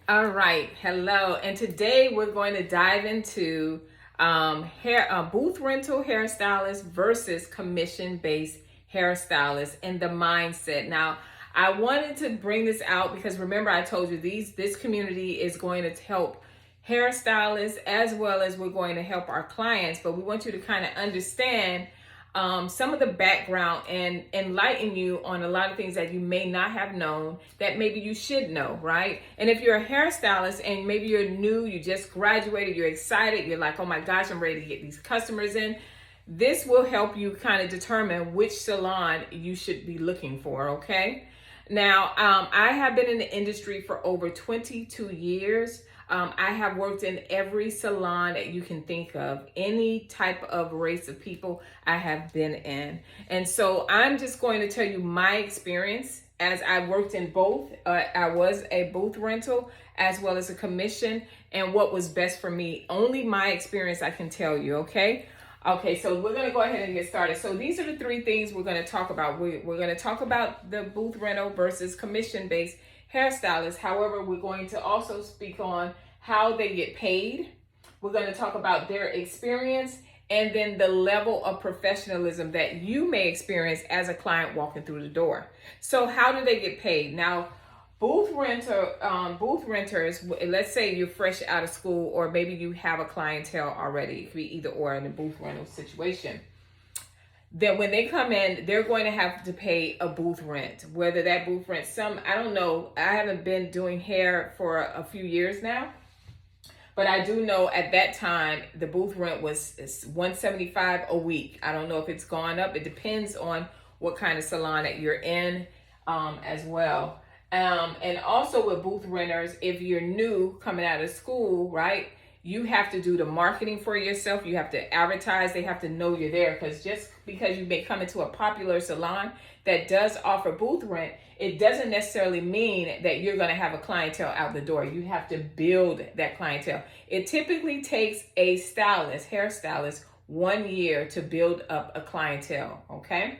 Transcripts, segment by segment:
All right, hello, and today we're going to dive into booth rental hairstylist versus commission-based hairstylist and the mindset. Now, I wanted to bring this out because remember I told you this community is going to help hairstylists as well as we're going to help our clients, but we want you to kind of understand some of the background and enlighten you on a lot of things that you may not have known that maybe you should know, right? And if you're a hairstylist and maybe you're new, you just graduated, you're excited, you're like, oh my gosh, I'm ready to get these customers in. This will help you kind of determine which salon you should be looking for, okay? Now, I have been in the industry for over 22 years. I have worked in every salon that you can think of, any type of race of people I have been in. And so I'm just going to tell you my experience as I worked in both. I was a booth rental as well as a commission, and what was best for me. Only my experience I can tell you, okay? Okay, so we're going to go ahead and get started. So these are the three things we're going to talk about. We're going to talk about the booth rental versus commission-based hairstylists. However, we're going to also speak on how they get paid. We're going to talk about their experience and then the level of professionalism that you may experience as a client walking through the door. So how do they get paid? Now, booth renters, let's say you're fresh out of school or maybe you have a clientele already. It could be either or in a booth rental situation. Then when they come in, they're going to have to pay a booth rent. Whether that booth rent, I don't know. I haven't been doing hair for a few years now. But I do know at that time, the booth rent was $175 a week. I don't know if it's gone up. It depends on what kind of salon that you're in as well. And also with booth renters, if you're new coming out of school, right, you have to do the marketing for yourself. You have to advertise. They have to know you're there, because just because you may come into a popular salon that does offer booth rent, it doesn't necessarily mean that you're going to have a clientele out the door. You have to build that clientele. It typically takes a hairstylist, 1 year to build up a clientele, okay?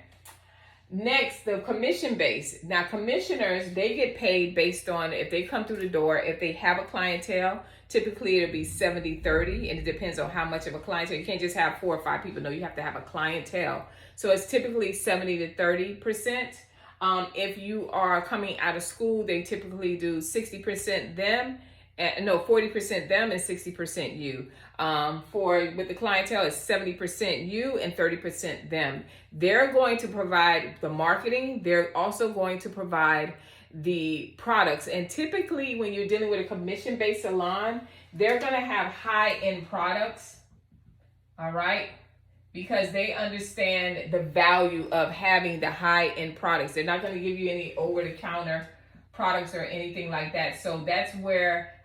Next, the commission base. Now, commissioners, they get paid based on if they come through the door, if they have a clientele, typically it'll be 70-30, and it depends on how much of a clientele. You can't just have 4 or 5 people. No, you have to have a clientele. So it's typically 70 to 30%. If you are coming out of school, they typically do 60% them, 40% them and 60% you. With the clientele, it's 70% you and 30% them. They're going to provide the marketing. They're also going to provide the products. And typically when you're dealing with a commission-based salon, they're going to have high-end products, all right? Because they understand the value of having the high-end products. They're not going to give you any over-the-counter products or anything like that. So that's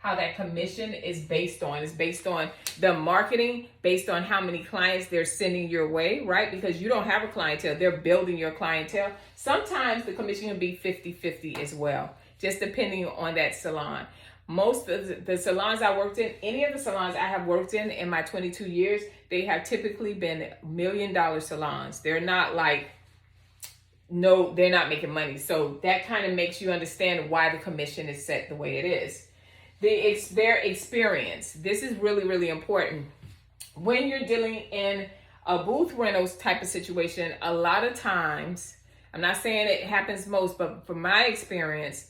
how that commission is based on. It's based on the marketing, based on how many clients they're sending your way, right? Because you don't have a clientele. They're building your clientele. Sometimes the commission can be 50-50 as well, just depending on that salon. Most of the salons I worked in, any of the salons I have worked in my 22 years, they have typically been $1 million salons. They're not they're not making money. So that kind of makes you understand why the commission is set the way it is. Their experience. This is really, really important. When you're dealing in a booth rentals type of situation, a lot of times, I'm not saying it happens most, but from my experience,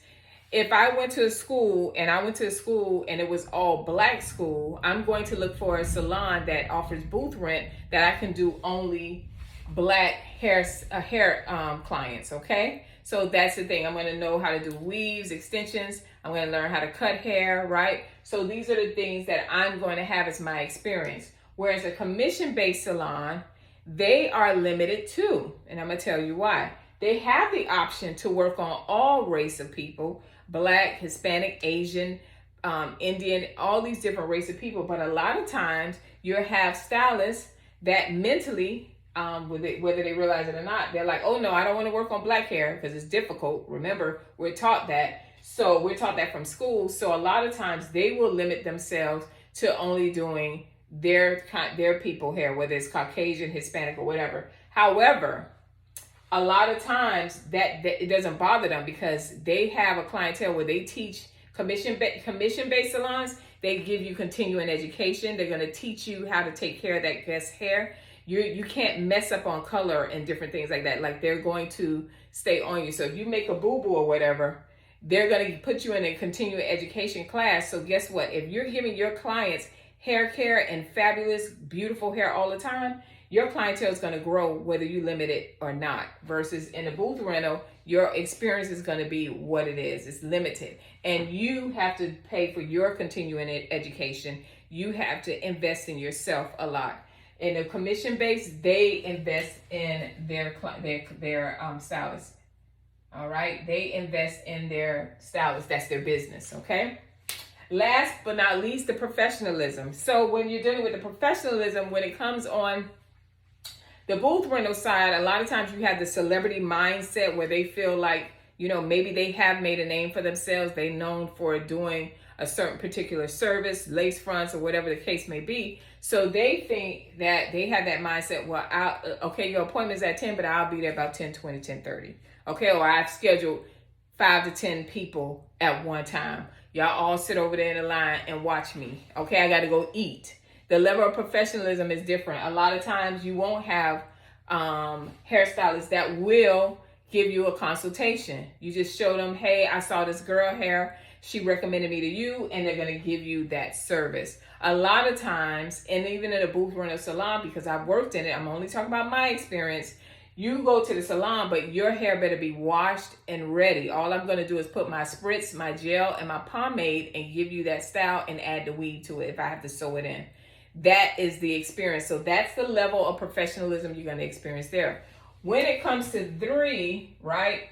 if I went to a school and it was all black school, I'm going to look for a salon that offers booth rent that I can do only black hair clients, okay? So that's the thing. I'm going to know how to do weaves, extensions. I'm going to learn how to cut hair, right? So these are the things that I'm going to have as my experience. Whereas a commission-based salon, they are limited too. And I'm going to tell you why. They have the option to work on all race of people, Black, Hispanic, Asian, Indian, all these different race of people. But a lot of times you'll have stylists that mentally, whether they realize it or not, they're like, oh no, I don't want to work on black hair because it's difficult. Remember, we're taught that. So we're taught that from school. So a lot of times they will limit themselves to only doing their people hair, whether it's Caucasian, Hispanic, or whatever. However, a lot of times that it doesn't bother them because they have a clientele where they teach Commission-based salons, they give you continuing education. They're going to teach you how to take care of that guest's hair. You can't mess up on color and different things like that. Like, they're going to stay on you. So if you make a boo-boo or whatever, they're going to put you in a continuing education class. So guess what? If you're giving your clients hair care and fabulous, beautiful hair all the time, your clientele is going to grow whether you limit it or not. Versus in a booth rental, your experience is going to be what it is. It's limited. And you have to pay for your continuing education. You have to invest in yourself a lot. In a commission base, they invest in their stylists. All right, they invest in their stylists. That's their business. Okay. Last but not least, the professionalism. So when you're dealing with the professionalism, when it comes on the booth rental side, a lot of times you have the celebrity mindset where they feel like, you know, maybe they have made a name for themselves. They're known for doing a certain particular service, lace fronts or whatever the case may be. So they think that they have that mindset, well, okay, your appointment's at 10, but I'll be there about 10:20, 10:30. Okay, or I've scheduled 5 to 10 people at one time. Y'all all sit over there in the line and watch me. Okay, I got to go eat. The level of professionalism is different. A lot of times you won't have hairstylists that will give you a consultation. You just show them, hey, I saw this girl hair. She recommended me to you, and they're going to give you that service. A lot of times, and even in a booth rental salon, because I've worked in it, I'm only talking about my experience. You go to the salon, but your hair better be washed and ready. All I'm going to do is put my spritz, my gel, and my pomade and give you that style and add the weave to it if I have to sew it in. That is the experience. So that's the level of professionalism you're going to experience there. When it comes to 3, right?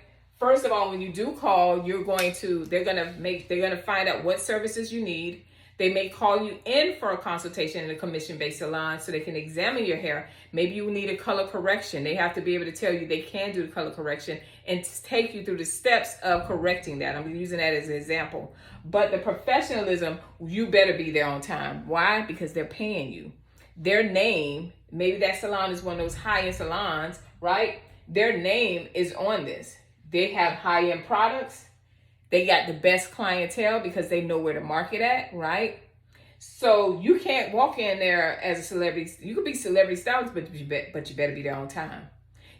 First of all, when you do call, they're going to find out what services you need. They may call you in for a consultation in a commission-based salon so they can examine your hair. Maybe you need a color correction. They have to be able to tell you they can do the color correction and take you through the steps of correcting that. I'm using that as an example. But the professionalism, you better be there on time. Why? Because they're paying you. Their name, maybe that salon is one of those high-end salons, right? Their name is on this. They have high-end products. They got the best clientele because they know where to market at, right? So you can't walk in there as a celebrity. You could be celebrity stylist, but you better be there on time.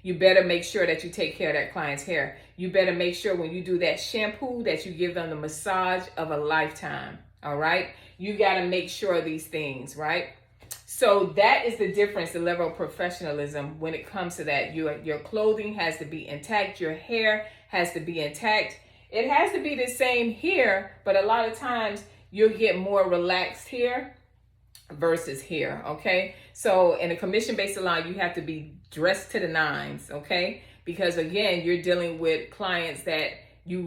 You better make sure that you take care of that client's hair. You better make sure when you do that shampoo that you give them the massage of a lifetime, all right? You got to make sure of these things, right? So that is the difference, the level of professionalism when it comes to that. Your clothing has to be intact. Your hair has to be intact. It has to be the same here, but a lot of times you'll get more relaxed here versus here, okay? So in a commission-based salon, you have to be dressed to the nines, okay? Because again, you're dealing with clients that you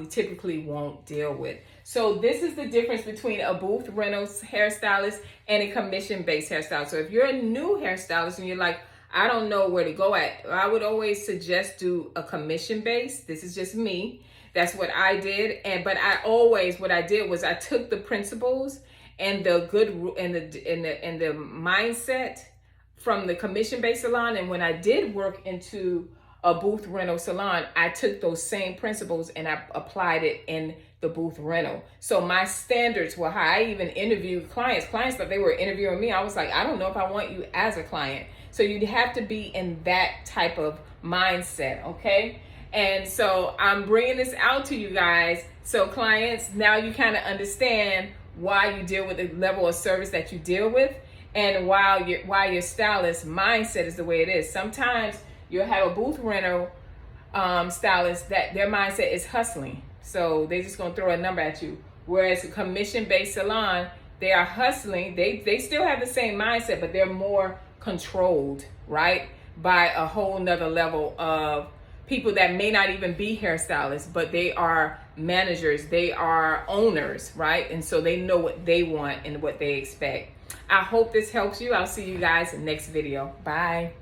typically won't deal with. So this is the difference between a booth rental hairstylist and a commission-based hairstylist. So if you're a new hairstylist and you're like, I don't know where to go at, I would always suggest do a commission-based. This is just me. That's what I did. But what I did was I took the principles and the good and the mindset from the commission-based salon. And when I did work into a booth rental salon, I took those same principles and I applied it in the booth rental. So my standards were high. I even interviewed clients that they were interviewing me. I was like, I don't know if I want you as a client. So you'd have to be in that type of mindset, okay? And so I'm bringing this out to you guys. So clients, now you kind of understand why you deal with the level of service that you deal with and why your stylist mindset is the way it is. Sometimes you'll have a booth rental stylist that their mindset is hustling. So they're just going to throw a number at you. Whereas a commission-based salon, they are hustling. They still have the same mindset, but they're more controlled, right? By a whole nother level of people that may not even be hairstylists, but they are managers, they are owners, right? And so they know what they want and what they expect. I hope this helps you. I'll see you guys in the next video. Bye.